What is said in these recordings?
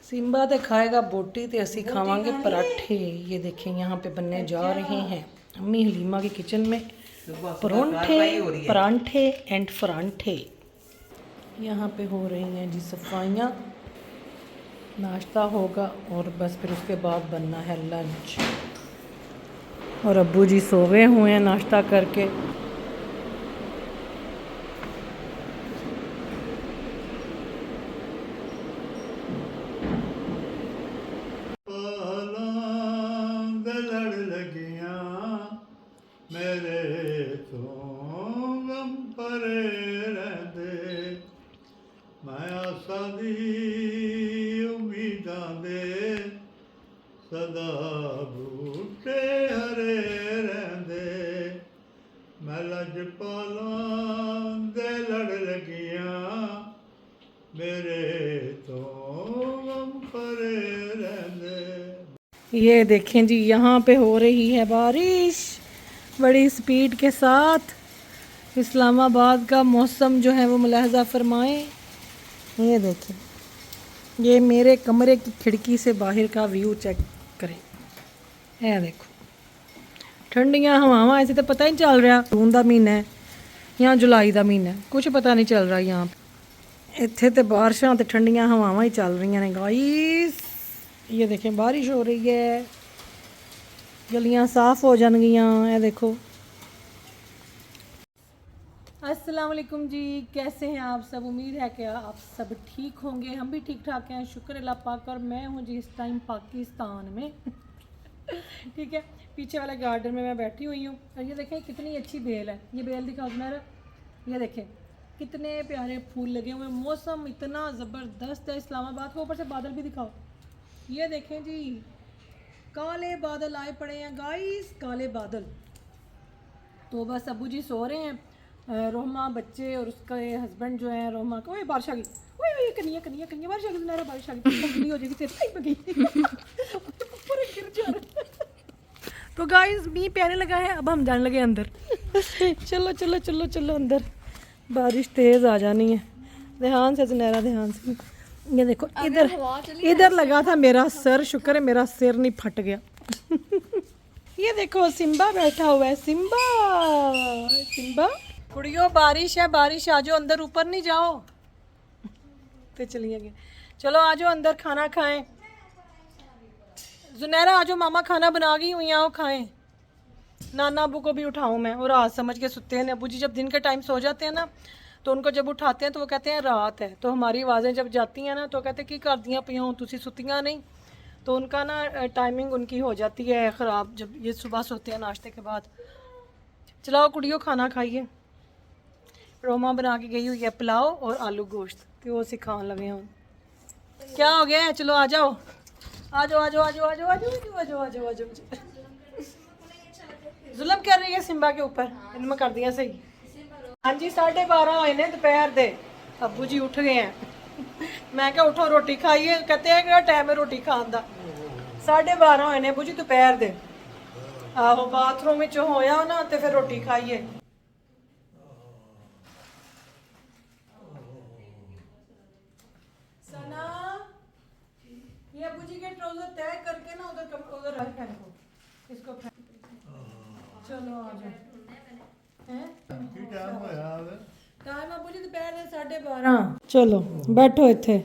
Simba तो खाएगा बोटी तो असी खावांगे पराठे। ये देखें यहाँ पे बनने जा रहे हैं अम्मी हलीमा की किचन में परोंठे परांठे एंड फरांठे। यहाँ पे हो रही हैं जी सफाइयाँ, नाश्ता होगा और बस फिर उसके बाद बनना है लंच। और अब्बू जी सोए हुए हैं नाश्ता करके। मेरे तो गम परे रहंदे मैं आसां दी उम्मीदां दे सदा बूटे हरे रहंदे मैं लजपालां दे लड़ लगियां मेरे तो गम परे रहंदे। ये देखें जी यहाँ पे हो रही है बारिश बड़ी स्पीड के साथ। इस्लामाबाद का मौसम जो है वो मुलाहजा फरमाएं। ये देखें, ये मेरे कमरे की खिड़की से बाहर का व्यू चेक करें। है देखो ठंडियां हवावां, ऐसे तो पता ही नहीं चल रहा जून का महीना है या जुलाई का महीना है, कुछ पता नहीं चल रहा। यहाँ पे इत्थे तो बारिशां तो ठंडियां हवावां ही चल रही ने गाइस। ये देखें बारिश हो रही है, गलियां साफ हो जाएंगियां। ये देखो। अस्सलाम वालेकुम जी, कैसे हैं आप सब? उम्मीद है कि आप सब ठीक होंगे। हम भी ठीक ठाक हैं, शुक्र अल्लाह पाक। और मैं हूँ जी इस टाइम पाकिस्तान में ठीक है, पीछे वाले गार्डन में मैं बैठी हुई हूँ। और ये देखें कितनी अच्छी बेल है। ये बेल दिखाओ मेरा, ये देखें कितने प्यारे फूल लगे हुए। मौसम इतना ज़बरदस्त है इस्लामाबाद को। ऊपर से बादल भी दिखाओ, ये देखें जी काले बादल आए पड़े हैं गाइस, काले बादल। तो बस अबू जी सो रहे हैं, रोहमा बच्चे और उसका हस्बैंड जो है। रोहमा को बारिश आ गई, ओए कनिया कनिया कनिया बारिश आ गई, मेरा बारिश आ गई हो जाएगी तेरी में गई पूरे गिर जा रहा। तो गाइस मी प्यारे लगा है, अब हम जाने लगे अंदर चलो चलो चलो चलो अंदर, बारिश तेज आ जानी है। ध्यान से ज़ुनैरा, ध्यान से। ये देखो इधर इधर लगा था मेरा सर, शुक्र है मेरा सिर नहीं फट गया ये देखो सिम्बा बैठा हुआ है, सिम्बा सिम्बा। कुड़ियों बारिश है, बारिश आ जाओ अंदर, ऊपर नहीं जाओ तो चलिए गए। चलो आ जाओ अंदर, खाना खाएं। जुनैरा आ जाओ, मामा खाना बना गई हुई, आओ खाएं। नाना अबू को भी उठाऊं मैं, और रात समझ के सुते हैं। अबू जी जब दिन के टाइम सो जाते हैं ना, तो उनको जब उठाते हैं तो वो कहते हैं रात है। तो हमारी आवाज़ें जब जाती हैं ना तो कहते हैं कि कर दियाँ पियाँ हूँ तुसी सुतियाँ नहीं। तो उनका ना टाइमिंग उनकी हो जाती है ख़राब जब ये सुबह सोते हैं नाश्ते के बाद। चलाओ कुड़ियों खाना खाइए। रोमा बना के गई हुई है पुलाव और आलू गोश्त, तो वो सिखाने लगे हूँ। क्या हो गया है? चलो आ जाओ आ जाओ आ जाओ आ जाओ आ जाओ आ जाओ आ जाओ आ जाओ आ जाओ। जुल्म कर रही है सिम्बा के ऊपर, इनमें कर दिया सही। हाँ जी 12:30 हुए ने दोपहर दे, अब्बू जी उठ गए हैं। मैं क्या उठो रोटी खाइए, कहते हैं कि टाइम है रोटी खाने का। 12:30 हुए ने अब्बू जी दोपहर दे। आहो बाथरूम में होया ना तो फिर रोटी खाइए। सना ये अब्बू जी के ट्राउजर तय करके ना उधर उधर रख फेंको इसको चलो आ जाओ। टाइम अब्बू जी दोपहर दे 12:30। चलो बैठो इत्थे।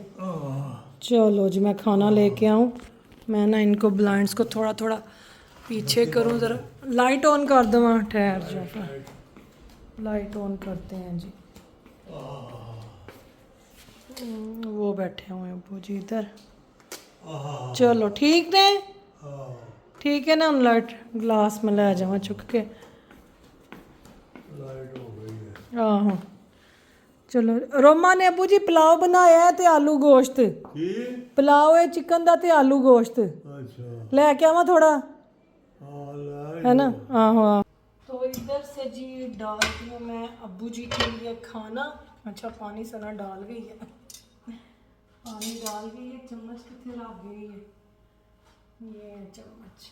चलो जी मैं खाना लेके आऊँ। मैं ना इनको ब्लाइंड्स को थोड़ा थोड़ा पीछे करूँ, ज़रा लाइट ऑन कर दूँ। ठहर जाओ, फिर लाइट ऑन करते हैं जी। वो बैठे हुए हैं अब्बू जी इधर। चलो ठीक ने, ठीक है ना। हम लाइट ग्लास में ले जावा चुक के। आहो चलो। रोमा ने अब्बू जी पुलाव बनाया है ते आलू गोश्त। पुलाव है चिकन दा ते आलू गोश्त। लेके आवा थोड़ा, है ना। आहो तो इधर से जी डालती हूँ मैं अब्बू जी के लिए खाना। अच्छा पानी सना डाल गई है, पानी डाल गई है। चम्मच कितने रख गई है, ये चम्मच।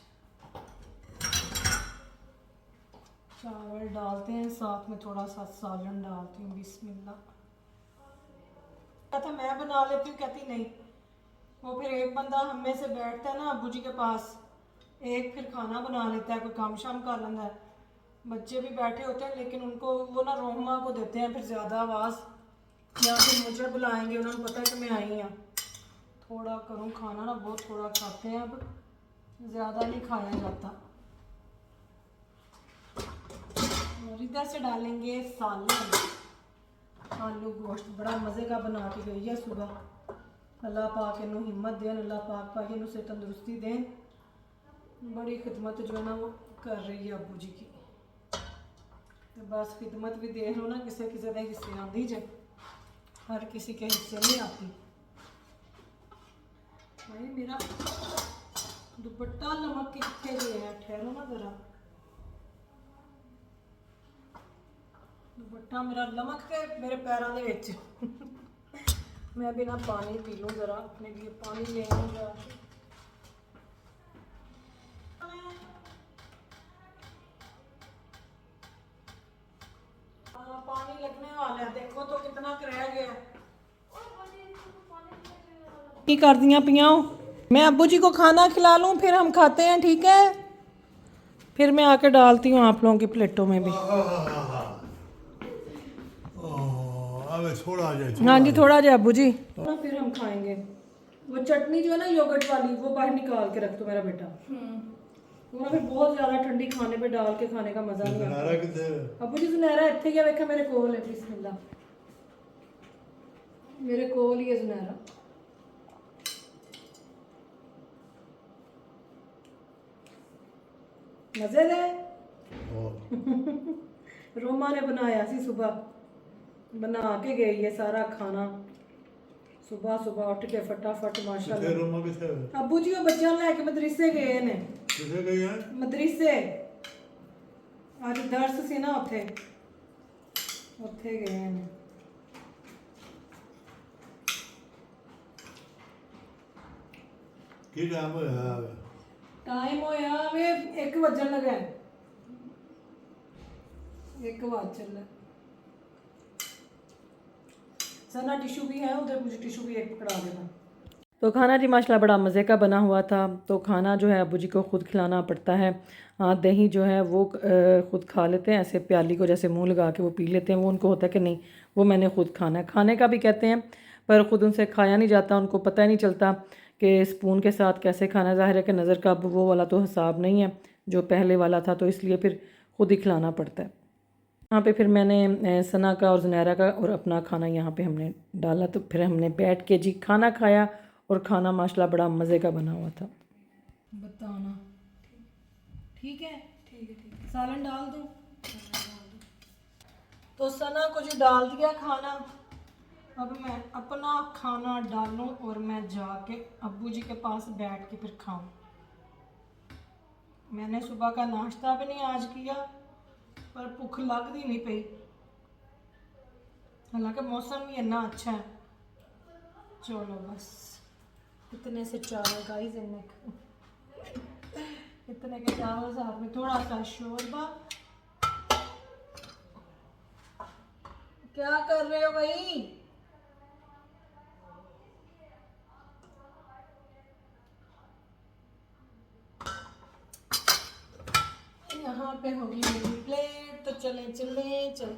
चावल डालते हैं, साथ में थोड़ा सा सालन डालती हूँ। बिस्मिल्लाह। कहता मैं बना लेती हूँ, कहती नहीं वो फिर एक बंदा हम में से बैठता है ना अब्बू जी के पास, एक फिर खाना बना लेता है, कोई काम शाम कर लेता है। बच्चे भी बैठे होते हैं लेकिन उनको वो ना रोहमा को देते हैं फिर ज़्यादा आवाज़, या फिर मुझे बुलाएंगे, उन्होंने पता है कि मैं आई हूँ। थोड़ा करूँ खाना ना, बहुत थोड़ा खाते हैं अब, ज़्यादा नहीं खाया जाता। और इधर से डालेंगे सालन, आलू गोश्त बड़ा मज़े का बना के गई है सुबह। अल्लाह पाक इन्हों हिम्मत देन, अल्लाह पाक इन्हों से तंदुरुस्ती देन। बड़ी खिदमत जो है ना वो कर रही है अबू जी की। तो बस खिदमत भी देख लो ना, किसी किसी के हिस्से आती जे, हर किसी के हिस्से नहीं आती। भाई मेरा दुपट्टा लमक के कितने गए हैं, ठहरो ना ज़रा, दुपट्टा मेरा लमक के मेरे पैरों के विच। मैं बिना पानी पी लूँ ज़रा, अपने लिए पानी ले आऊँ ज़रा। पानी लगने वाला है, देखो तो कितना रह गया। की कर दियाँ पियाँ, मैं अब्बू जी को खाना खिला लूँ फिर हम खाते हैं, ठीक है? फिर मैं आके डालती हूँ आप लोगों की प्लेटों में भी। अब थोड़ा जाए, हाँ जी थोड़ा जा अब्बू जी, फिर हम खाएंगे। वो चटनी जो है ना योगर्ट वाली, वो बाहर निकाल के रख दो मेरा बेटा, वो ना फिर बहुत ज़्यादा ठंडी खाने पे डाल के खाने का मज़ा नहीं आता। अब्बू जी सुनहरा इतने क्या वेखा मेरे कोल है, बिस्मिल्लाह, मेरे कोल ही है सुनहरा। मजे दे। रोमा ने बनाया सी सुबह, बना के गई है सारा खाना सुबह सुबह उठ के फटाफट माशाल्लाह। अब्बू जी वो बच्चों लेके मदरसे गए ने, मदरसे आज दर्स सी ना उथे, उथे गए ने। की टाइम होया? टाइम होया वे 1 बजन लगा, 1 बज चला। सना टिशू भी है उधर, मुझे टिशू भी एक पकड़ा देना। तो खाना जी माशाल्लाह बड़ा मज़े का बना हुआ था। तो खाना जो है अब्बू जी को ख़ुद खिलाना पड़ता है। दही जो है वो ख़ुद खा लेते हैं, ऐसे प्याली को जैसे मुंह लगा के वो पी लेते हैं। वो उनको होता है कि नहीं वो मैंने ख़ुद खाना है, खाने का भी कहते हैं पर ख़ुद उनसे खाया नहीं जाता, उनको पता ही नहीं चलता कि स्पून के साथ कैसे खाना। ज़ाहिर है कि नज़र का अब वो वाला तो हिसाब नहीं है जो पहले वाला था, तो इसलिए फिर ख़ुद ही खिलाना पड़ता है। यहाँ पे फिर मैंने सना का और ज़ुनैरा का और अपना खाना यहाँ पे हमने डाला, तो फिर हमने बैठ के जी खाना खाया। और खाना माशाल्लाह बड़ा मज़े का बना हुआ था। बताना ठीक है? ठीक है। सालन डाल दूँ? तो सना को जो डाल दिया खाना, अब मैं अपना खाना डालूं और मैं जाके अब्बू जी के पास बैठ के फिर खाऊं। मैंने सुबह का नाश्ता भी नहीं आज किया, पर भुख लगती नहीं पई, हालांकि मौसम भी इतना अच्छा है। चलो बस इतने से चावल गाइस, इतने के चावल, साथ में थोड़ा सा शोरबा। क्या कर रहे हो भाई? यहाँ पे होगी मेरी प्लेट, तो चल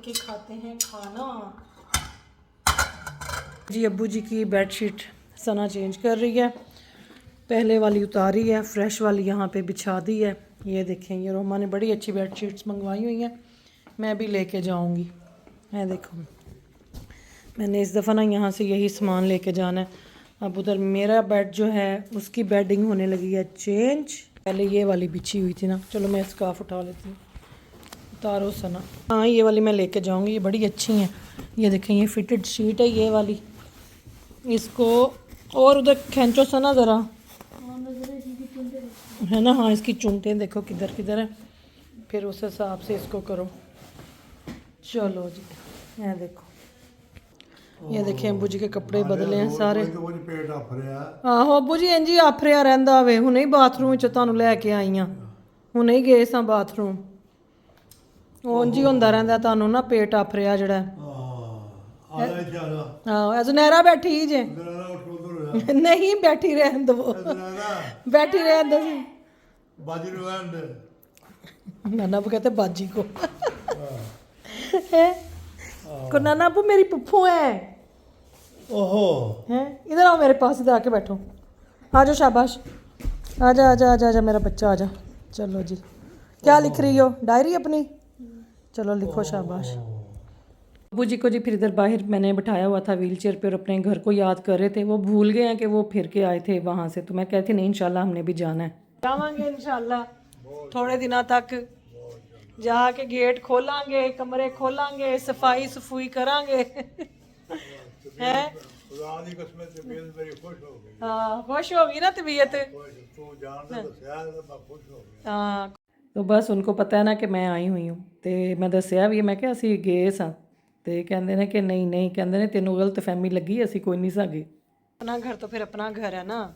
के खाते हैं खाना। जी अब्बू जी की बेडशीट सना चेंज कर रही है, पहले वाली उतारी है, फ्रेश वाली यहाँ पे बिछा दी है। ये देखें, ये रोमा ने बड़ी अच्छी बेडशीट्स मंगवाई हुई हैं, मैं भी लेके जाऊँगी। मैं देखो मैंने इस दफ़ा ना यहाँ से यही सामान लेके जाना है। अब उधर मेरा बेड जो है उसकी बेडिंग होने लगी है चेंज, पहले ये वाली बिछी हुई थी ना। चलो मैं स्कार्फ उठा लेती हूँ, उतारो सना। हाँ ये वाली मैं लेके जाऊँगी, ये बड़ी अच्छी हैं। ये देखें ये फिटेड शीट है ये वाली, इसको और उधर खींचो सना ज़रा, है ना? हाँ इसकी चुनटें देखो किधर किधर है, फिर उस हिसाब से इसको करो। चलो जी ये देखो, ये देखें अब्बू जी के कपड़े बदले हैं सारे। आहो अब्बू जी इंज ही आफरिया रहिंदा वे, हुणे ही बाथरूम विच तुहानूं लैके आई हाँ, हुणे ही गए सां बाथरूम। उंज ही हुंदा रहिंदा तुहानूं ना पेट आफरिया जिहड़ा। हाँ ज़ुनैरा बैठी जे, ਜਾ ਨਹੀਂ ਬੈਠੀ ਰਹਿਣ ਦੋ ਇਧਰ ਆ ਨਾ ਬੈਠੀ ਰਹਿਣ ਦੋ ਸੀ ਬਾਜੀ ਨੂੰ ਐਂਡ नाना अबू कहते बाजी को है को नाना अबू मेरी पुप्पू है ओहो हैं इधर आओ मेरे पास इधर आके बैठो आ जाओ शाबाश आजा आजा आजा आजा मेरा बच्चा आजा चलो जी क्या लिख रही हो डायरी अपनी चलो लिखो शाबाश अबू जी को जी फिर इधर बाहर मैंने बिठाया हुआ था व्हील चेयर पे और अपने घर को याद कर रहे थे वो भूल गए हैं कि वो फिर के आए थे वहाँ से तो मैं कहती नहीं इंशाल्लाह हमने भी जाना है जावांगे इंशाल्लाह थोड़े दिनों तक जाके गेट खोलांगे कमरे खोलांगे सफाई सफुई करांगे हैं खुदा दी कसम से तबीयत मेरी खुश हो गई हाँ खुश होगी ना तबीयत तू जान दे दस्या मैं खुश हो गया हाँ तो बस उनको पता है ना कि मैं आई हुई हूँ ਤੇ ਮੈਂ ਦੱਸਿਆ ਵੀ ਮੈਂ ਕਿਹਾ ਅਸੀਂ ਗਏ ਸਾਂ ਤੇ ਕਹਿੰਦੇ ਨੇ ਕਿ ਨਹੀਂ ਨਹੀਂ ਕਹਿੰਦੇ ਨੇ ਤੈਨੂੰ ਗਲਤਫਹਿਮੀ ਲੱਗੀ ਅਸੀਂ ਕੋਈ ਨਹੀਂ ਸਾਗੇ ਆਪਣਾ ਘਰ ਤਾਂ ਫਿਰ ਆਪਣਾ ਘਰ ਹੈ ਨਾ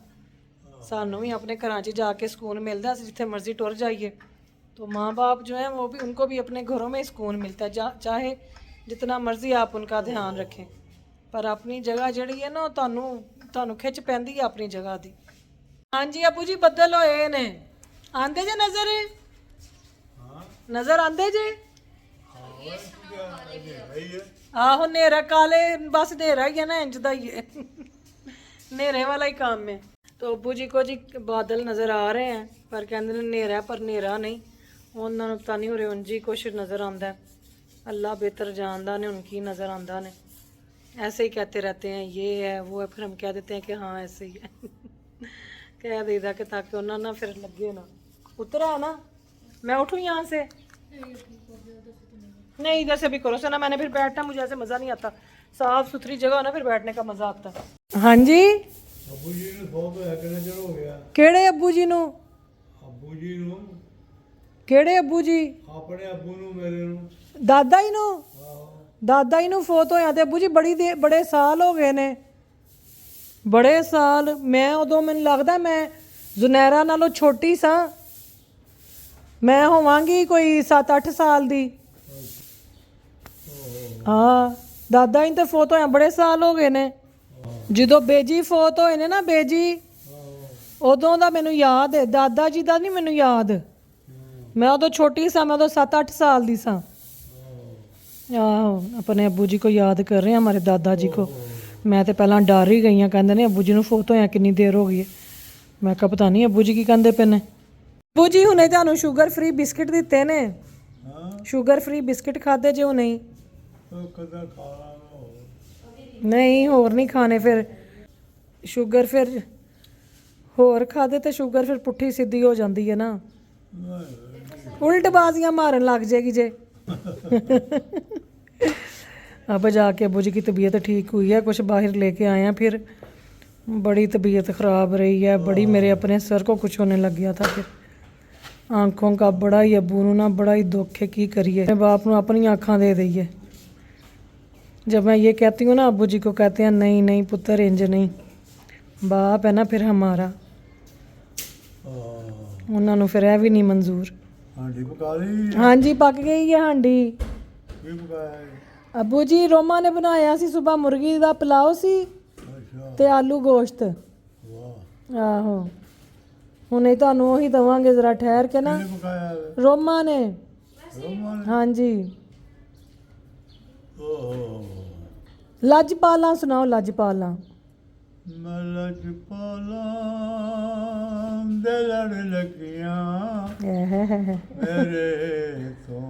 ਸਾਨੂੰ ਵੀ ਆਪਣੇ ਘਰਾਂ 'ਚ ਜਾ ਕੇ ਸਕੂਨ ਮਿਲਦਾ ਅਸੀਂ ਜਿੱਥੇ ਮਰਜ਼ੀ ਟੁਰ ਜਾਈਏ तो माँ बाप जो है वो भी उनको भी अपने घरों में सुकून मिलता है चाहे जितना मर्जी आप उनका ध्यान रखें पर अपनी जगह जड़ी है ना ਤੁਹਾਨੂੰ खिच पैंदी है अपनी जगह दी हाँ जी अबू जी बदल होए ने आंदे जे नजर नजर आंदे जे आहो नेरा काले बस नेरा ही है ना इंज दा ही है नेरे वाला ही काम है तो अबू जी को जी बादल नजर आ रहे हैं पर कहते हैं नेरा पर नेरा नहीं ਉਹਨਾਂ ਨੂੰ ਪਤਾ ਨਹੀਂ ਹੋ ਰਿਹਾ ਉਂਜੀ ਕੁਛ ਨਜ਼ਰ ਆਉਂਦਾ अल्लाह बेहतर जानदा ने उनकी नज़र आंदा ने ऐसे ही कहते रहते हैं ये है वो है फिर हम कह देते हैं कि हाँ ऐसे ही है कह देगा कि ताकि उन्हें ना फिर लगे ना उतरा है ना मैं उठूँ यहाँ से नहीं इधर से भी करो सना मैंने फिर बैठना मुझे ऐसे मज़ा नहीं आता साफ सुथरी जगह हो ना फिर बैठने का मज़ा आता है हाँ जी अबू जी ਨੂੰ ਬਹੁਤ ਹੋਇਆ ਕਿੰਨਾ ਚਿਰ ਹੋ ਗਿਆ ਕਿਹੜੇ ਅੱਬੂ ਜੀ ਨੂੰ ਅੱਬੂ ਜੀ ਨੂੰ ਕਿਹੜੇ ਅੱਬੂ ਜੀ ਆਪਣੇ ਅੱਬੂ ਨੂੰ ਮੇਰੇ ਨੂੰ ਦਾਦਾ ਜੀ ਨੂੰ ਦਾਦਾ ਜੀ ਨੂੰ ਫੋਤ ਹੋਇਆ ਤੇ ਅੱਬੂ ਜੀ ਬੜੇ ਸਾਲ ਹੋ ਗਏ ਨੇ ਬੜੇ ਸਾਲ ਮੈਂ ਉਦੋਂ ਮੈਨੂੰ ਲੱਗਦਾ ਮੈਂ ਜ਼ੁਨੈਰਾ ਨਾਲੋਂ ਛੋਟੀ ਸਾਂ ਮੈਂ ਹੋਵਾਂਗੀ ਕੋਈ 7-8 ਸਾਲ ਦੀ ਹਾਂ ਦਾਦਾ ਜੀ ਤੇ ਫੋਤ ਹੋਇਆ ਬੜੇ ਸਾਲ ਹੋ ਗਏ ਨੇ ਜਦੋਂ ਬੇਜੀ ਫੋਤ ਹੋਏ ਨੇ ਨਾ ਬੇਜੀ ਉਦੋਂ ਦਾ ਮੈਨੂੰ ਯਾਦ ਹੈ ਦਾਦਾ ਜੀ ਦਾ ਨਹੀਂ ਮੈਨੂੰ ਯਾਦ मैं उदो छोटी सा मैं उदो 7-8 साल दी सा आहो अपने अब्बू जी को याद कर रहे हैं हमारे दादा जी को मैं तो पहला डर ही गई कहते ने अब्बू जी फोत होया कितनी देर हो गई है मैं कहा पता नहीं अब्बू जी की कहते पे ने अब्बू जी हुणे तुहानू शुगर फ्री बिस्किट दिते ने शुगर फ्री बिस्किट खादे जो नहीं नहीं होर नहीं खाने फिर शुगर फिर होर खादे तो शुगर फिर पुट्ठी सीधी हो जाती है ना उल्टबाजियां मारन लग जाएगी जे अब जाके अबू जी की तबीयत ठीक हुई है कुछ बाहर लेके आए हैं फिर बड़ी तबीयत ख़राब रही है बड़ी मेरे अपने सर को कुछ होने लग गया था फिर आँखों का बड़ा ही अबू ना बड़ा ही दुख है की करिए बाप को अपनी आँखां दे दईए जब मैं ये कहती हूँ ना अबू जी को कहते हैं नहीं नहीं पुत्र इंज नहीं बाप है ना फिर हमारा उन्होंने फिर यह भी नहीं मंजूर ਹਾਂਡੀ ਪਕਾ ਲਈ हाँ जी पक गई है हांडी ਕੀ ਪਕਾਇਆ ਹੈ अबू जी रोमा ने बनाया सी सुबह मुर्गी दा पुलाव सी ਅੱਛਾ ते आलू गोश्त ਵਾਹ आहो हुणे तुहानू ओही दवांगे जरा ठहर के ना ਕਿਹਨੇ ਪਕਾਇਆ ਹੈ रोमा ने ਰੋਮਨ हाँ जी ਓਹ लजपाला सुनाओ लजपाला ਮਲਜ ਪਾਲਾ ਦੇ ਲੜ ਲੱਗੀਆਂ ਮੇਰੇ ਤੋਂ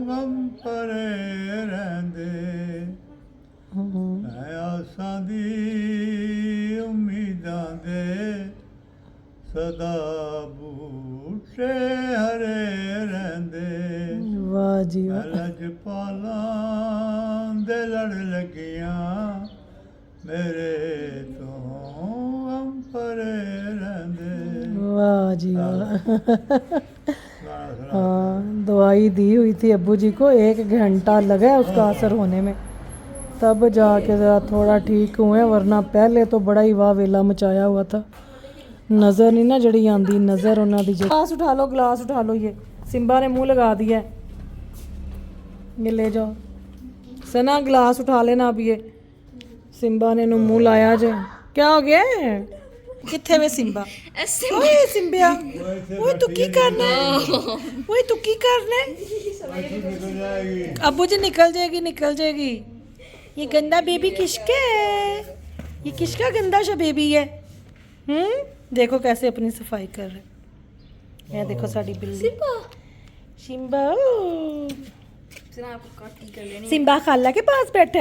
ਗਮ ਪਰੇ ਰਹਿੰਦੇ ਮੈਂ ਆਸਾਂ ਦੀ ਉਮੀਦਾਂ ਦੇ ਸਦਾ ਬੂਟੇ ਹਰੇ ਰਹਿੰਦੇ वाह जी वाह ਲਜ ਪਾਲਾ ਦੇ ਲੜ ਲੱਗੀਆਂ ਮੇਰੇ ਤੋਂ ਗਮ ਪਰੇ ਰਹਿੰਦੇ वाह जी वाह हाँ दवाई दी हुई थी अब्बू जी को 1 घंटा लगा है उसका असर होने में तब जाके ज़रा थोड़ा ठीक हुए वरना पहले तो बड़ा ही वाह वेला मचाया हुआ था नज़र नहीं ना जड़ी आंदी नज़र उन्होंने दी गिलास उठा लो ये सिम्बा ने मुंह लगा दिया है ये ले जाओ सना गिलास उठा लेना अब ये सिम्बा ने मुंह लाया जे क्या हो गया है? किथे वे सिम्बा? ओए सिम्बिया, ओए तू की करना है? ओए तू की करना है? निकल जाएगी। अब्बू जी निकल जाएगी, निकल जाएगी। ये गंदा बेबी किसका है? ये किसका गंदा सा बेबी है? देखो कैसे अपनी सफाई कर रहे। ये देखो साड़ी बिल्ली सिम्बा। सिम्बा खाला के पास बैठा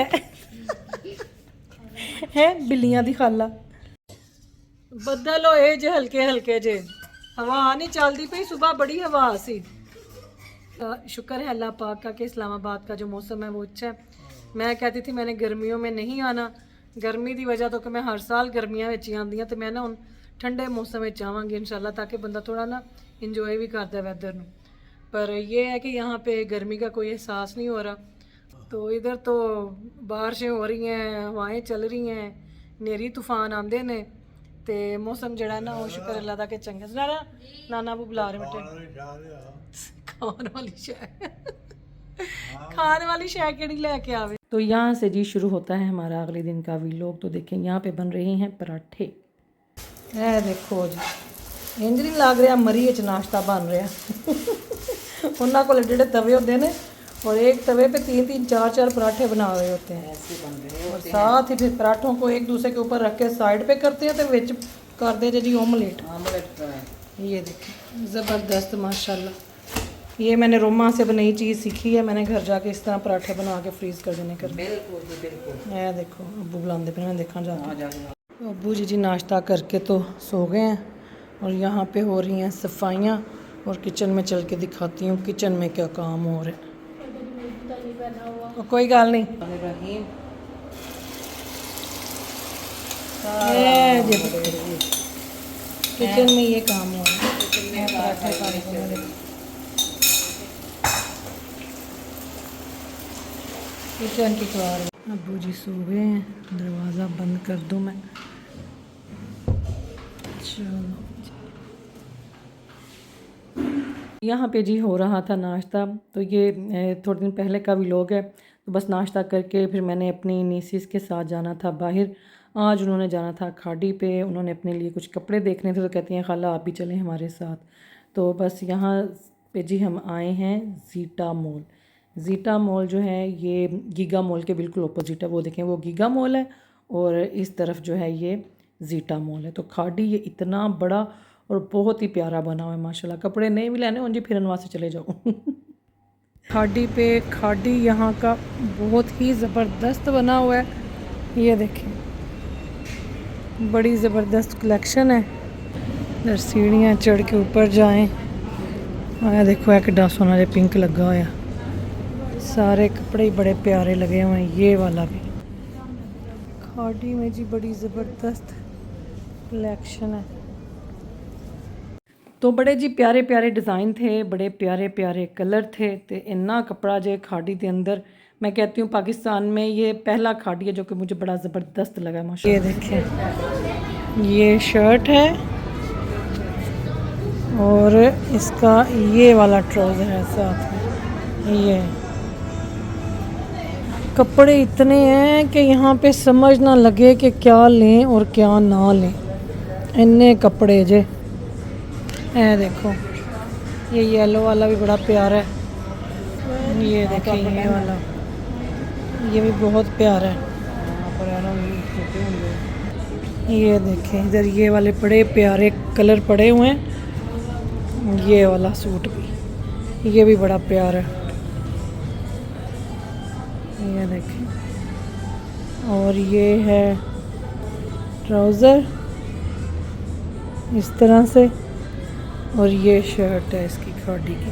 है बिल्लियां दी खाला। बदल होए जे हल्के हल्के जे, हवा नहीं चलती पई, सुबह बड़ी हवा सी। शुक्र है अल्लाह पाक का कि इस्लामाबाद का जो मौसम है वो अच्छा है। मैं कहती थी मैंने गर्मियों में नहीं आना, गर्मी की वजह तो कि मैं हर साल गर्मियां विच ही आंदी हां, ते मैं ना हुण ठंडे मौसम में आवांगी इंशाल्लाह, ताकि बंदा थोड़ा ना इंजॉय भी करता है वैदर नूं। पर ये है कि यहाँ पे गर्मी का कोई एहसास नहीं हो रहा। तो इधर तो बारिशें हो रही हैं, हवाएं चल रही हैं, नेरी तूफान आंदे ने, ते मौसम जड़ा ना वो शुक्र अल्लाह दा के चंगा। नाना नाना वो बुला रहे बेटे खाने वाली शय खाने वाली शय केड़ी लेके आवे। तो यहाँ से जी शुरू होता है हमारा अगले दिन का व्लॉग। तो देखें यहाँ पे बन रहे हैं पराठे। ए देखो जी इंज नहीं लग रहा मरी च नाश्ता बन रहा उन्होंने को एडे तवे होते हैं और एक तवे पे 3-3 4-4 पराठे बना रहे होते हैं। ऐसे बन रहे हैं और साथ ही फिर पराठों को एक दूसरे के ऊपर रख के साइड पे करते हैं, तो विच कर दे जी ऑमलेट। ये देखिए ज़बरदस्त माशाल्लाह। ये मैंने रोमा से नई चीज़ सीखी है, मैंने घर जाके इस तरह पराठे बना के फ्रीज़ कर देने कर। बिल्कुल ये देखो अब्बू बुलाते पे मैं देखा जाके। अब्बू जी नाश्ता करके तो सो गए हैं और यहाँ पे हो रही हैं सफाइयाँ, और किचन में चल के दिखाती हूँ किचन में क्या काम हो रहा है। कोई गल नहीं किचन में ये काम हो रहा है। किचन की कार अब्बू जी सो गए हैं, दरवाज़ा बंद कर दूँ मैं। चलो यहाँ पे जी हो रहा था नाश्ता। तो ये थोड़े दिन पहले का व्लॉग है। तो बस नाश्ता करके फिर मैंने अपनी नीसीस के साथ जाना था बाहर। आज उन्होंने जाना था खाड़ी पे, उन्होंने अपने लिए कुछ कपड़े देखने थे, तो कहती हैं खाला आप भी चलें हमारे साथ। तो बस यहाँ पे जी हम आए हैं ज़ीटा मॉल। ज़ीटा मॉल जो है ये गीगा मॉल के बिल्कुल अपोजिट है। वो देखें वो गीगा मॉल है और इस तरफ जो है ये ज़ीटा मॉल है। तो खाड़ी ये इतना बड़ा और बहुत ही प्यारा बना हुआ है माशाल्लाह। कपड़े नहीं भी लेने उनकी फिर वहाँ से चले जाओ खाड़ी पे खाड़ी यहाँ का बहुत ही ज़बरदस्त बना हुआ है। ये देखें बड़ी ज़बरदस्त कलेक्शन है। इधर सीढ़ियाँ चढ़ के ऊपर जाएं। आया देखो एक डासोना जो पिंक लगा हुआ, सारे कपड़े ही बड़े प्यारे लगे हुए हैं। ये वाला भी खाड़ी में जी बड़ी ज़बरदस्त कलेक्शन है। तो बड़े जी प्यारे प्यारे डिज़ाइन थे, बड़े प्यारे प्यारे कलर थे, तो इन्ना कपड़ा जो खाड़ी के अंदर मैं कहती हूँ पाकिस्तान में ये पहला खाड़ी है जो कि मुझे बड़ा ज़बरदस्त लगा माशाल्लाह। ये देखें ये शर्ट है और इसका ये वाला ट्राउज़र है साथ में। ये कपड़े इतने हैं कि यहाँ पे समझ ना लगे कि क्या लें और क्या ना लें, इन्ने कपड़े जे। ये देखो ये येलो वाला भी बड़ा प्यारा है। ये देखें ये वाला ये भी बहुत प्यारा है। ये देखें इधर ये वाले बड़े प्यारे कलर पड़े हुए हैं। ये वाला सूट भी ये भी बड़ा प्यारा है। ये देखें और ये है ट्राउज़र इस तरह से, और ये शर्ट है इसकी खाड़ी की।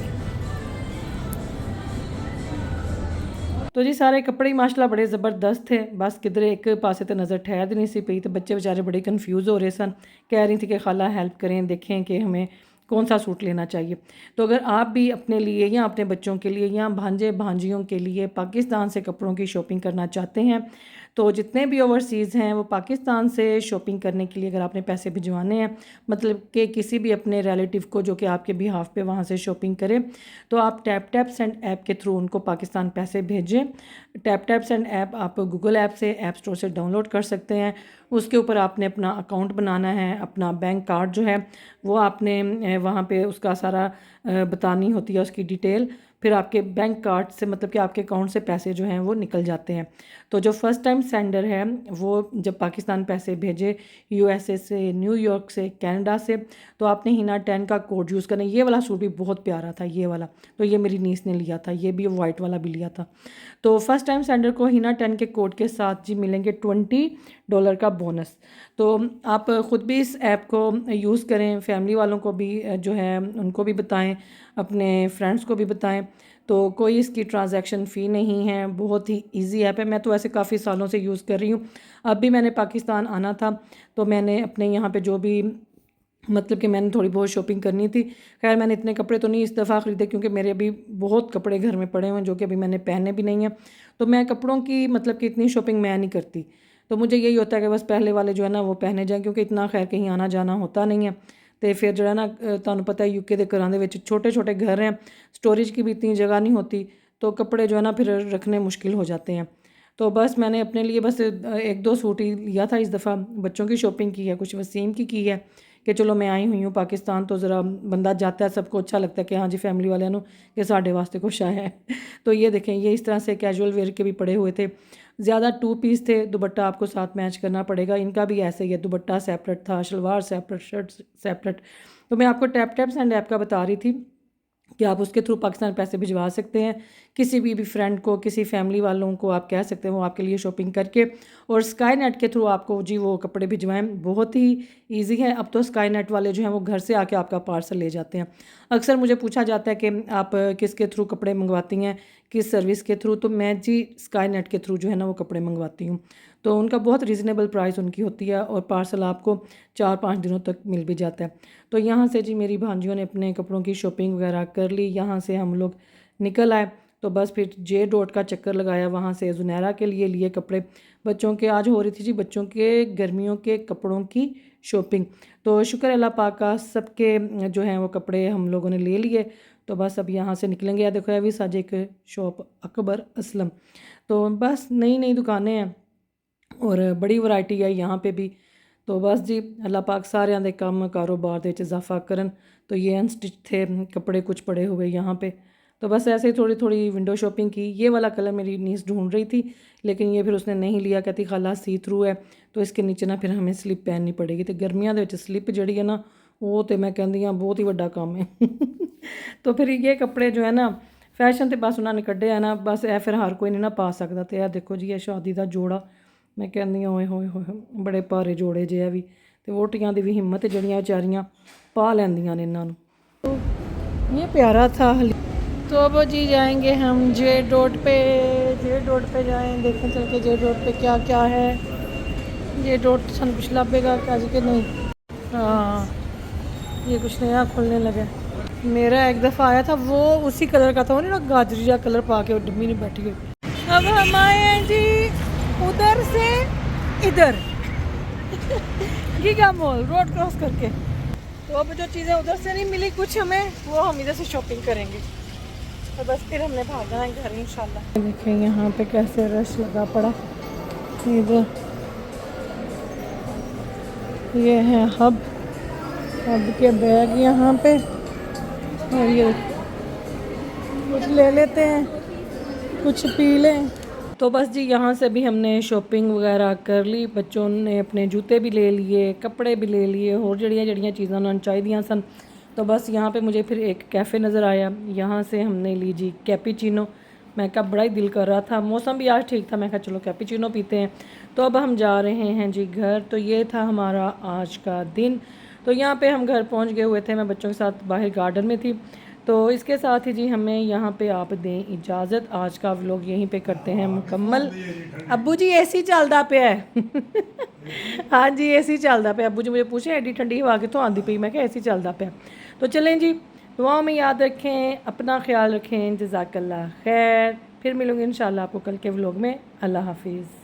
तो जी सारे कपड़े ही माशाल्लाह बड़े ज़बरदस्त थे। बस किधर एक पासे तो नज़र ठहर नहीं सी पई, तो बच्चे बेचारे बड़े कंफ्यूज हो रहे सन। कह रही थी कि खाला हेल्प करें, देखें कि हमें कौन सा सूट लेना चाहिए। तो अगर आप भी अपने लिए या अपने बच्चों के लिए या भांजे भांजियों के लिए पाकिस्तान से कपड़ों की शॉपिंग करना चाहते हैं तो जितने भी ओवरसीज़ हैं वो पाकिस्तान से शॉपिंग करने के लिए अगर आपने पैसे भिजवाने हैं, मतलब कि किसी भी अपने रिलेटिव को जो कि आपके बिहाफ पे वहाँ से शॉपिंग करे, तो आप टैप टैप सेंड ऐप के थ्रू उनको पाकिस्तान पैसे भेजें। टैप टैप सेंड ऐप आप गूगल ऐप से, ऐप स्टोर से डाउनलोड कर सकते हैं। उसके ऊपर आपने अपना अकाउंट बनाना है, अपना बैंक कार्ड जो है वो आपने वहाँ पे उसका सारा बतानी होती है उसकी डिटेल। फिर आपके बैंक कार्ड से, मतलब कि आपके अकाउंट से पैसे जो हैं वो निकल जाते हैं। तो जो फर्स्ट टाइम सेंडर है वो जब पाकिस्तान पैसे भेजे यूएसए से, न्यूयॉर्क से, कनाडा से, तो आपने हिना 10 का कोड यूज़ करना है। ये वाला सूट भी बहुत प्यारा था, ये वाला तो ये मेरी नीस ने लिया था, ये भी वाइट वाला भी लिया था। तो फर्स्ट टाइम सेंडर को हिना 10 के कोड के साथ जी मिलेंगे $20 का बोनस। तो आप ख़ुद भी इस ऐप को यूज़ करें, फैमिली वालों को भी जो है उनको भी बताएं, अपने फ्रेंड्स को भी बताएं। तो कोई इसकी ट्रांजैक्शन फ़ी नहीं है, बहुत ही इजी ऐप है। मैं तो ऐसे काफ़ी सालों से यूज़ कर रही हूँ। अब भी मैंने पाकिस्तान आना था तो मैंने अपने यहाँ पे जो भी, मतलब कि मैंने थोड़ी बहुत शॉपिंग करनी थी। खैर मैंने इतने कपड़े तो नहीं इस दफ़ा ख़रीदे क्योंकि मेरे अभी बहुत कपड़े घर में पड़े हुए हैं जो कि अभी मैंने पहने भी नहीं हैं। तो मैं कपड़ों की मतलब कि इतनी शॉपिंग मैं नहीं करती। तो मुझे यही होता है कि बस पहले वाले जो है ना वो पहने जाएँ, क्योंकि इतना खैर कहीं आना जाना होता नहीं है। तो फिर जो है ना तुहानू पता है यूके के घरां दे विच छोटे छोटे घर हैं, स्टोरेज की भी इतनी जगह नहीं होती, तो कपड़े जो है ना फिर रखने मुश्किल हो जाते हैं। तो बस मैंने अपने लिए बस 1-2 सूट ही लिया था इस दफ़ा। बच्चों की शॉपिंग की है, कुछ वसीम की है कि चलो मैं आई हुई हूँ पाकिस्तान, तो ज़रा बंदा जाता है, सबको अच्छा लगता है कि हाँ जी फैमिली वाले कि साढ़े वास्ते कुछ आया है। तो ये देखें, ये इस तरह से कैजुअल वेयर के भी पड़े हुए थे। ज़्यादा 2 पीस थे, दुपट्टा आपको साथ मैच करना पड़ेगा। इनका भी ऐसे ही है, दुपट्टा सेपरेट था, शलवार सेपरेट, शर्ट सेपरेट। तो मैं आपको टैप टैप सेंड ऐप का बता रही थी कि आप उसके थ्रू पाकिस्तान पैसे भिजवा सकते हैं। किसी भी फ्रेंड को, किसी फैमिली वालों को आप कह सकते हैं वो आपके लिए शॉपिंग करके, और स्काई नेट के थ्रू आपको जी वो कपड़े भिजवाएं। बहुत ही इजी है। अब तो स्काई नेट वाले जो हैं वो घर से आके आपका पार्सल ले जाते हैं। अक्सर मुझे पूछा जाता है कि आप किसके थ्रू कपड़े मंगवाती हैं, किस सर्विस के थ्रू, तो मैं जी स्काई नेट के थ्रू जो है ना वो कपड़े मंगवाती हूँ। तो उनका बहुत रीज़नेबल प्राइस उनकी होती है और पार्सल आपको 4-5 दिनों तक मिल भी जाता है। तो यहाँ से जी मेरी भांजियों ने अपने कपड़ों की शॉपिंग वगैरह कर ली। यहाँ से हम लोग निकल आए तो बस फिर जे डॉट का चक्कर लगाया, वहाँ से जुनैरा के लिए कपड़े। बच्चों के आज हो रही थी जी बच्चों के गर्मियों के कपड़ों की शॉपिंग। तो शुक्र अल्लाह पाक का, सबके जो हैं वो कपड़े हम लोगों ने ले लिए। तो बस अब यहाँ से निकलेंगे। या देखो अभी साजे एक शॉप अकबर असलम, तो बस नई नई दुकानें हैं और बड़ी वैरायटी है यहाँ पे भी। तो बस जी अल्लाह पाक सारिਆਂ ਦੇ ਕੰਮ कारोबार ਦੇ ਵਿੱਚ इजाफा करन। तो ये अनस्टिच थे कपड़े कुछ पड़े हुए यहाँ पे। तो बस ऐसे ही थोड़ी थोड़ी विंडो शॉपिंग की। ये वाला कलर मेरी नीस ढूंढ रही थी लेकिन ये फिर उसने नहीं लिया, कहती खाला सी थ्रू है तो इसके नीचे ना फिर हमें स्लिप पहननी पड़ेगी। तो गर्मियों के स्लिप जी है ना वो तो मैं कहती हाँ बहुत ही बड़ा काम है। तो फिर ये कपड़े जो है ना फैशन तो बस उन्होंने कढ़े है ना, बस ए फिर हर कोई नहीं ना पा सकता। तो यह देखो जी ये शादी का जोड़ा, मैं कहती होए होए होए बड़े भारे जोड़े जे भी। तो वोटियां की भी हिम्मत जड़ियाँ बेचारियाँ पा लेंदियां ने इन्हों। तो ये प्यारा था। तो अब जी जाएंगे हम जे डॉट पे। जे डॉट पे जाएं, देखें चल के जे डॉट पे क्या क्या है। जे डॉट सन कुछ लाभेगा आज के नहीं। हाँ ये कुछ नया खुलने लगा। मेरा एक दफ़ा आया था वो उसी कलर का था, वो नहीं ना गाजरी का कलर पा के डब्बी नहीं बैठी हुई। अब हम आए हैं जी उधर से इधर गीगा मॉल रोड क्रॉस करके। तो अब जो चीज़ें उधर से नहीं मिली कुछ हमें, वो हम इधर से शॉपिंग करेंगे। तो बस फिर हमने भागना है घर इंशाल्लाह। देखें यहाँ पे कैसे रश लगा पड़ा। इधर ये है हब के बैग यहाँ पे, और ये कुछ ले लेते हैं, कुछ पी लें। तो बस जी यहाँ से भी हमने शॉपिंग वगैरह कर ली। बच्चों ने अपने जूते भी ले लिए, कपड़े भी ले लिए और जड़ियाँ जड़ियाँ चीज़ां उन्होंने चाहिए सन। तो बस यहाँ पे मुझे फिर एक कैफ़े नज़र आया, यहाँ से हमने ली जी कैपेचिनो। मैं कहा बड़ा ही दिल कर रहा था, मौसम भी आज ठीक था, मैं कहा चलो कैपेचिनो पीते हैं। तो अब हम जा रहे हैं जी घर। तो ये था हमारा आज का दिन। तो यहाँ पे हम घर पहुँच गए हुए थे, मैं बच्चों के साथ बाहर गार्डन में थी। तो इसके साथ ही जी हमें यहाँ पे आप दें इजाज़त। आज का व्लॉग यहीं पे करते हैं मुकम्मल। अब्बू जी एसी चलता पे है। हाँ जी एसी चलता पे। अब्बू जी मुझे पूछे एडी ठंडी हवा के तो आंदी पई, मैं क्या एसी चलता पे। तो चलें जी, दुआओं में याद रखें, अपना ख्याल रखें। जज़ाकल्लाह खैर। फिर मिलूँगी इंशाल्लाह आपको कल के व्लॉग में। अल्लाह हाफिज़।